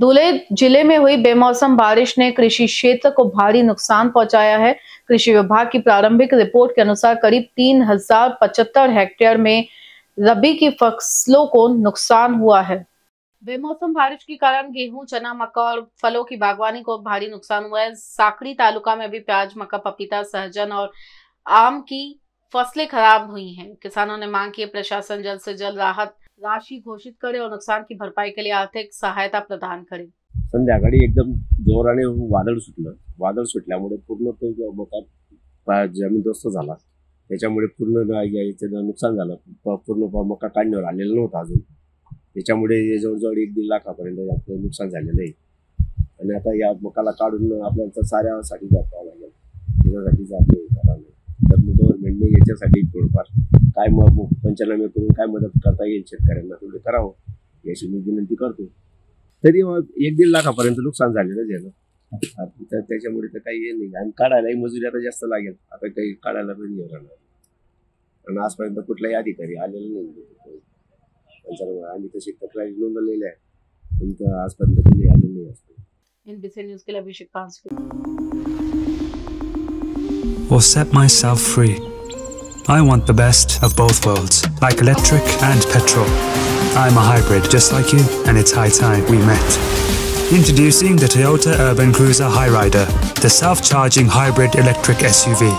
धुले जिले में हुई बेमौसम बारिश ने कृषि क्षेत्र को भारी नुकसान पहुंचाया है। कृषि विभाग की प्रारंभिक रिपोर्ट के अनुसार करीब 3075 हेक्टेयर में रबी की फसलों को नुकसान हुआ है। बेमौसम बारिश के कारण गेहूं, चना, मक्का और फलों की बागवानी को भारी नुकसान हुआ है। साकड़ी तालुका में भी प्याज, मक्का, पपीता, सहजन और आम की फसलें खराब हुई हैं। किसानों ने मांग की प्रशासन जल्द से जल्द राहत राशि घोषित करे और नुकसान की भरपाई के लिए आर्थिक सहायता प्रदान करे। संध्याकाळी एकदम जोराने वादळ सुटलं. वादळ सुटल्यामुळे पूर्ण तो मका जमीनदोस्त झाला. त्याच्यामुळे पूर्ण याचं नुकसान झालं. पूर्ण मका काढण्यावर आलेला नव्हता अजून. त्याच्यामुळे जवळजवळ 1-1.5 लाखापर्यंत आपलं नुकसान झालेलं आहे. आणि आता या मकाला काढून आपल्याला साऱ्यासाठी वापरावं लागेल. त्याच्यासाठीच आपलं करावं लागेल. तर गव्हर्नमेंटने याच्यासाठी थोडंफार काय पंचनामे करून काय मदत करता येईल शेतकऱ्यांना तेवढे करावं याची मी विनंती करतो. तरी 1-1.5 लाखापर्यंत नुकसान झालेलं आहे ना. तर त्याच्यामुळे तर काही हे नाही. आणि काढायलाही मजुरी आता जास्त लागेल. आता काही काढायला पण हे राहणार. आणि आजपर्यंत कुठलाही अधिकारी आलेला नाही. आम्ही तशी तक्रारी नोंदवलेल्या आहे पण आजपर्यंत कोणी आलेलं नाही असतं. NBC न्यूज के लिए अभिषेक पांसले. Or set myself free. I want the best of both worlds, like electric and petrol. I'm a hybrid just like you, and it's high time we met. Introducing the Toyota Urban Cruiser Hyryder, the self-charging hybrid electric SUV.